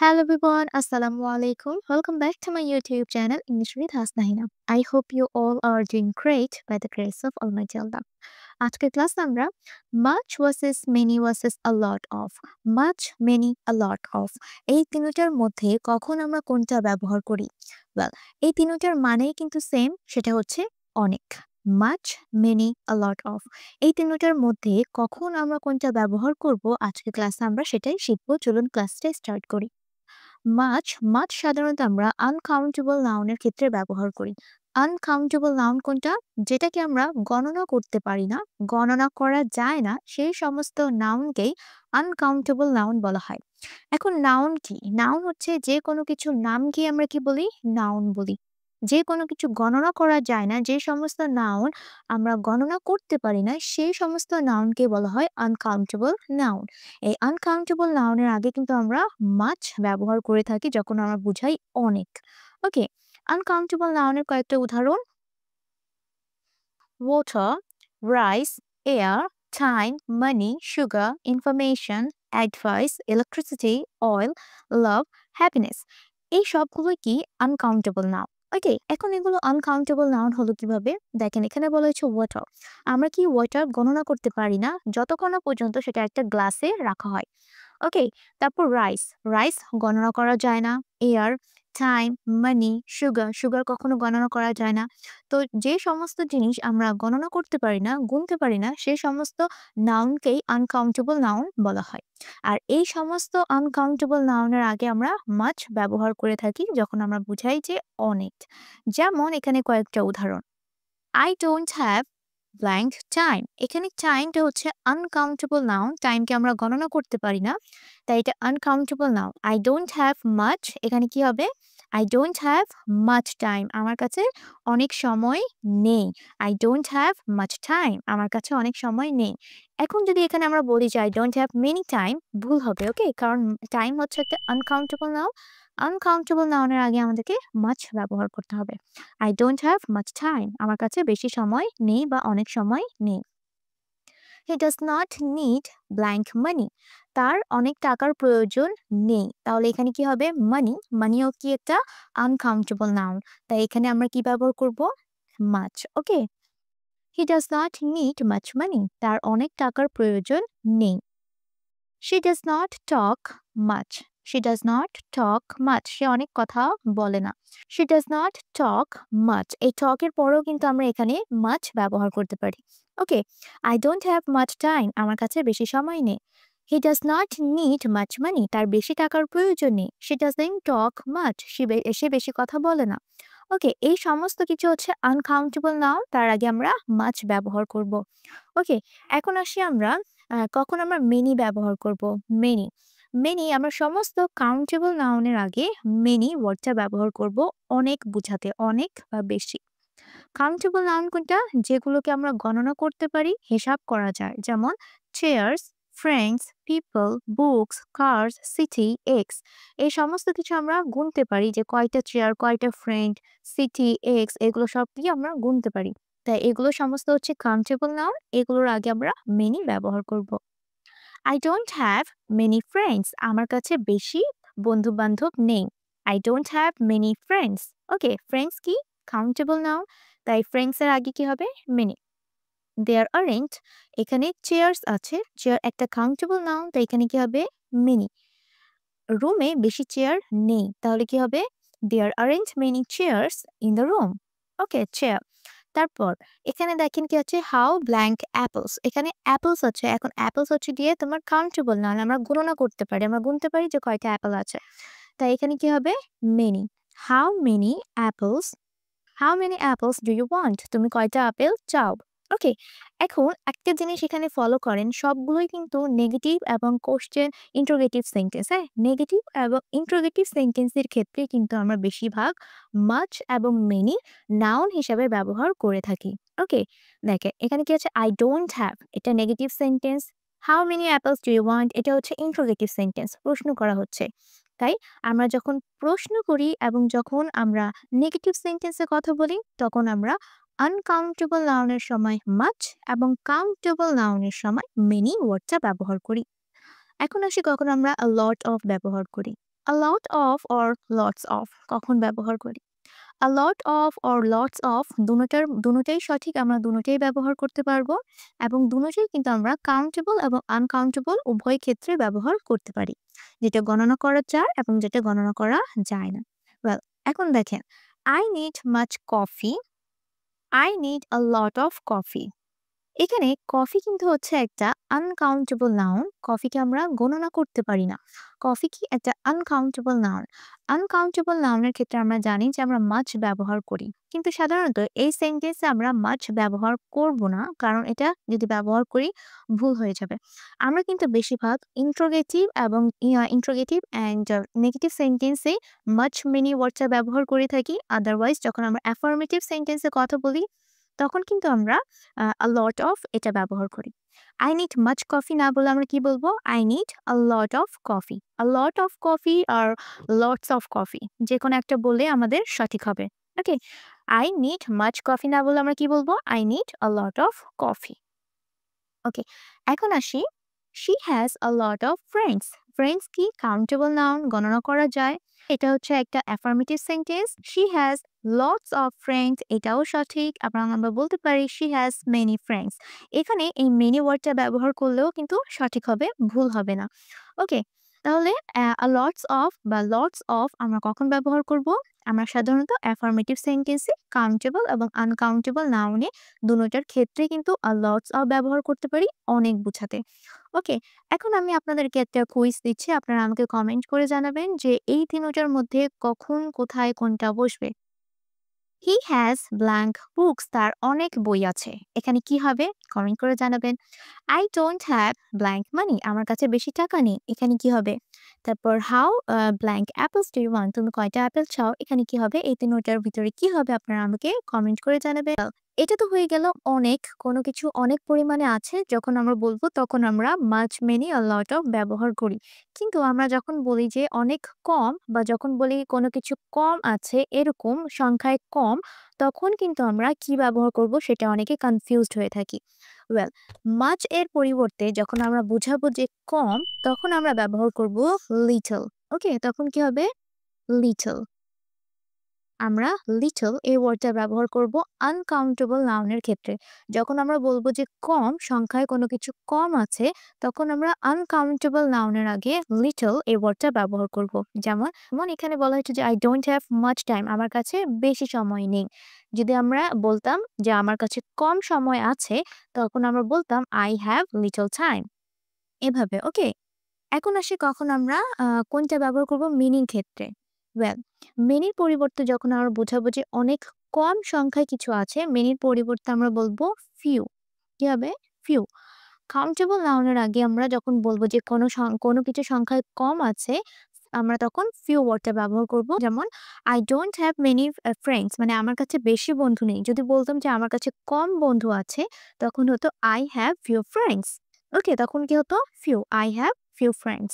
Hello everyone, Assalamu alaikum. Welcome back to my YouTube channel English with Hasnahina. I hope you all are doing great by the grace of Almighty Allah. আজকের class আমরা much versus many versus a lot of much many a lot of এই তিনটার মধ্যে কখন আমরা কোনটা ব্যবহার করি well এই তিনটার মানেই কিন্তু সেম সেটা হচ্ছে অনেক much many a lot of এই তিনটার মধ্যে কখন আমরা কোনটা ব্যবহার করব আজকের ক্লাসে আমরা সেটাই শিখবো চলুন ক্লাসটা স্টার্ট করি মাছ সাধারণত আমরা আনকাউন্টেবল নাউনের ক্ষেত্রে ব্যবহার করি। আনকাউন্টেবল নাউন কোনটা? যেটাকে আমরা গণনা করতে পারি না, গণনা করা যায় না, সেই সমস্ত নাউনকেই আনকাউন্টেবল নাউন বলা হয়। এখন নাউন কি? নাউন হচ্ছে যে কোনো কিছুর নামকে আমরা কি বলি? নাউন বলি। যে কোনো কিছু গণনা করা যায় না, যে সমস্ত নাউন আমরা গণনা করতে পারি না, সেই সমস্ত নাউনকে বলা হয় আনকাউন্টেবল নাউন। এই আনকাউন্টেবল নাউনের আগে কিন্তু আমরা মাছ ব্যবহার করে থাকি যখন আমরা বুঝাই অনেক। ওকে, আনকাউন্টেবল নাউনের কয়েকটা উদাহরণ: water, rice, air, time, money, sugar, information, advice, electricity, oil, love, happiness। এই সবগুলো কি আনকাউন্টেবল নাউন। ওকে, এখন এগুলো আনকাউন্টেবল নাউন হলো কিভাবে? দেখেন, এখানে বলা হয়েছে ওয়াটার। আমরা কি ওয়াটার গণনা করতে পারি না যতক্ষণ না পর্যন্ত সেটা একটা গ্লাসে রাখা হয়। ওকে, তারপর রাইস, রাইস গণনা করা যায় না। এয়ার, টাইম, মানি, সুগার কখনো গণনা করা যায় না। তো যে সমস্ত জিনিস আমরা গণনা করতে পারি না, গুনতে পারি না, সেই সমস্ত নাউনকেই আনকাউন্টেবল নাউন বলা হয়। আর এই সমস্ত আনকাউন্টেবল নাউনের আগে আমরা মাছ ব্যবহার করে থাকি যখন আমরা বুঝাই যে অনেক। যেমন এখানে কয়েকটা উদাহরণ: I don't have blank time. এখানে টাইমটা হচ্ছে আনকাউন্টেবল নাউন, টাইমকে আমরা গণনা করতে পারি না, তাই এটা uncountable noun. I don't have much, এখানে কি হবে? I don't have much time, আমার কাছে অনেক সময় নেই। I don't have much time, আমার কাছে অনেক সময় নেই। এখন যদি এখানে আমরা বলি যে I don't have many time, ভুল হবে। ওকে, কারণ টাইম হচ্ছে একটা আনকাউন্টেবল নাউন। আনকাউন্টেবল নাউনের আগে আমাদেরকে মাচ ব্যবহার করতে হবে। I don't have much time, আমার কাছে বেশি সময় নেই বা অনেক সময় নেই। He does not need blank money, তার অনেক টাকার প্রয়োজন নেই। তাহলে এখানে কি হবে? মানি, মানিও কি একটা আনকাউন্টেবল নাউন, তাই এখানে আমরা কি ব্যবহার করব? Much. Okay, he does not need much money, তার অনেক টাকার প্রয়োজন নেই। She does not talk much, she does not talk much, সে অনেক কথা বলে না। She does not talk much, এই টকের পরেও কিন্তু আমরা এখানে মাচ ব্যবহার করতে পারি। Okay, I don't have much time, আমার কাছে বেশি সময় নেই। He does not need much money, তার বেশি টাকার প্রয়োজন নেই। শি ডাজন্ট টক মাচ, সে বেশি কথা বলে না। ওকে, এই সমস্ত কিছু হচ্ছে আনকাউন্টেবল নাউন, তার আগে আমরা মাচ ব্যবহার করব। ওকে, এখন আসি আমরা কখন আমরা মেনি ব্যবহার করব। মেনি, মেনি আমরা সমস্ত কাউন্টেবল নাউনের আগে মেনি ওয়ার্ডটা ব্যবহার করব অনেক বুঝাতে, অনেক বা বেশি। কাউন্টেবল নাউন কোনটা? যেগুলোকে আমরা গণনা করতে পারি, হিসাব করা যায়। যেমন chairs, friends, people, books, cars, city, x. এই সমস্ত কিছু আমরা গুনতে পারি যে কয়টা চেয়ার, কয়টা ফ্রেন্ড, সিটি, এক্স, এগুলো সব কি আমরা গুনতে পারি। তাই এগুলো সমস্ত হচ্ছে কাউন্টেবল নাউন, এগুলোর আগে আমরা মেনি ব্যবহার করব। I don't have many friends, আমার কাছে বেশি বন্ধু বান্ধব নেই। I don't have many friends. Okay, friends কি কাউন্টেবল নাউন, তাই ফ্রেন্ডস এর আগে কি হবে? মেনি। দেয়ার আরেন্ট, এখানে চেয়ার্স আছে, চেয়ার একটা কাউন্টেবল নাউন, তাই এখানে কি হবে? মেনি। রুমে বেশি চেয়ার নেই, তাহলে কি হবে? There aren't many chairs in the room. Okay, chair. তারপর এখানে দেখেন কি আছে? হাউ ব্ল্যাঙ্ক অ্যাপলস, এখানে অ্যাপলস আছে। এখন অ্যাপলস হচ্ছে গিয়ে তোমার কাউন্টেবল নাউন, আমরা গণনা করতে পারি, আমরা গুনতে পারি যে কয়টা অ্যাপল আছে, তাই এখানে কি হবে? Many. How many apples, how many apples do you want, তুমি কয়টা আপেল চাও। ওকে, এখন একটা জিনিস এখানে ফলো করেন, সবগুলোই কিন্তু নেগেটিভ এবং কোশ্চেন ইন্টারোগেটিভ সেন্টেন্স। হ্যাঁ, নেগেটিভ এবং ইন্টারোগেটিভ সেন্টেন্সের ক্ষেত্রে কিন্তু আমরা বেশিরভাগ মাচ এবং মেনি নাউন হিসাবে ব্যবহার করে থাকি। ওকে, দেখে এখানে কি আছে? আই ডোন্ট হ্যাভ, এটা negative sentence. How many apples do you want, এটা হচ্ছে ইন্টারোগেটিভ সেন্টেন্স, প্রশ্ন করা হচ্ছে। তাই আমরা যখন প্রশ্ন করি এবং যখন আমরা নেগেটিভ সেন্টেন্সে কথা বলি, তখন আমরা আনকাউন্টেবল নাউনের সময় মাচ এবং কাউন্টেবল নাউনের সময় মেনি ওয়ার্ডটা ব্যবহার করি। এখন আসি কখন আমরা a lot of ব্যবহার করি। a lot of or lots of কখন ব্যবহার করি? a lot of or lots of দুটোটাই সঠিক, আমরা দুটোটাই ব্যবহার করতে পারবো এবং দুটোটাই কিন্তু আমরা কাউন্টেবল এবং আনকাউন্টেবল উভয় ক্ষেত্রে ব্যবহার করতে পারি, যেটা গণনা করা যায় এবং যেটা গণনা করা যায় না। ওয়েল, এখন দেখেন, I need much coffee, I need a lot of coffee। এখানে কফি কিন্তু হচ্ছে একটা আনকাউন্টেবল নাউন, কফিকে আমরা গণনা করতে পারি না। কফি কি একটা আনকাউন্টেবল নাউন। আনকাউন্টেবল নাউনের ক্ষেত্রে আমরা জানি যে আমরা মাছ ব্যবহার করি, কিন্তু সাধারণত এই সেন্টেন্সে আমরা মাছ ব্যবহার করব না, কারণ এটা যদি ব্যবহার করি ভুল হয়ে যাবে। আমরা কিন্তু বেশিরভাগ ইন্ট্রোগেটিভ এবং ইন্ট্রোগেটিভ অ্যান্ড নেগেটিভ সেন্টেন্সে মাছ মেনি ওয়ার্ডটা ব্যবহার করে থাকি। আদারওয়াইজ যখন আমরা অ্যাফার্মেটিভ সেন্টেন্সে কথা বলি তখন কিন্তু আমরা a lot of এটা ব্যবহার করি। I need much coffee না বলে আমরা কি বলবো? I need a lot of coffee. A lot of coffee or lots of coffee, যেকোনো একটা বললে আমাদের সঠিক হবে। ওকে? I need much coffee না বলে আমরা কি বলবো? I need a lot of coffee. ওকে, এখন আসি, she has a lot of friends। Friends কি কাউন্টেবল নাউন, গণনা করা যায়। এটা হচ্ছে একটা affirmative sentence. she has lots of friends, এটাও সঠিক, এবং আমরা বলতে পারি she has many friends। এখানে এই many ওয়ার্ডটা ব্যবহার করলেও কিন্তু সঠিক হবে, ভুল হবে না। ওকে, তাহলে a lots of বা lots of আমরা কখন ব্যবহার করব? আমরা সাধারণত অ্যাফার্মেটিভ সেন্টেন্সে কাউন্টেবল এবং আনকাউন্টেবল নাউনে দুটোটার ক্ষেত্রে কিন্তু lots of ব্যবহার করতে পারি অনেক বোঝাতে। ওকে, এখন আমি আপনাদেরকে একটা কুইজ দিচ্ছি। আপনারা আমাকে কমেন্ট করে জানাবেন যে এই তিনটার মধ্যে কখন, কোথায়, কোনটা বসবে। হি হ্যাজ ব্ল্যাঙ্ক বুকস, তার অনেক বই আছে। এখানে কি হবে? কমেন্ট করে জানাবেন। I don't have blank money, আমার কাছে বেশি টাকা নেই। এখানে কি হবে? তারপর how blank apples do you want, তুমি কয়টা অ্যাপেল চাও? এখানে কি হবে? এই তিনটার ভিতরে কি হবে আপনারা আমাকে কমেন্ট করে জানাবেন। এটা তো হয়ে গেল অনেক, কোনো কিছু অনেক পরিমাণে আছে যখন আমরা বলবো তখন আমরা much, many, a lot of ব্যবহার করি। কিন্তু আমরা যখন বলি যে অনেক কম বা যখন বলি কোনো কিছু কম আছে এরকম সংখ্যায় কম, তখন কিন্তু আমরা কি ব্যবহার করব সেটা অনেকে কনফিউজড হয়ে থাকি। ওয়েল, মাচ এর পরিবর্তে যখন আমরা বুঝাবো যে কম, তখন আমরা ব্যবহার করব লিটল। ওকে, তখন কি হবে? লিটল। আমরা লিটল এই ওয়ার্ডটা ব্যবহার করব আনকাউন্টেবল নাউনের ক্ষেত্রে। যখন আমরা বলবো যে কম, সংখ্যায় কোনো কিছু কম আছে, তখন আমরা আনকাউন্টেবল নাউনের আগে লিটল এই ওয়ার্ডটা ব্যবহার করব। যেমন এখানে বলা হয়েছে যে I don't have much time, আমার কাছে বেশি সময় নেই। যদি আমরা বলতাম যে আমার কাছে কম সময় আছে, তখন আমরা বলতাম আই হ্যাভ লিটল টাইম, এভাবে। ওকে, এখন আসি কখন আমরা কোনটা ব্যবহার করব মিনিং ক্ষেত্রে। ওয়েল, মেনির পরিবর্তে যখন আমরা বোঝাবো যে অনেক কম সংখ্যায় কিছু আছে, মেনির পরিবর্তে আমরা বলবো ফিউ। কি হবে? ফিউ। কাউন্টেবল নাউনের আগে আমরা যখন বলবো যে কোনো কিছু সংখ্যায় কম আছে, আমরা তখন ফিউ ওয়ার্ডটা ব্যবহার করব। যেমন I don't have many friends, মানে আমার কাছে বেশি বন্ধু নেই। যদি বলতাম যে আমার কাছে কম বন্ধু আছে, তখন হতো আই হ্যাভ ফিউ ফ্রেন্ডস। ওকে, তখন কি হতো? Few, I have few friends.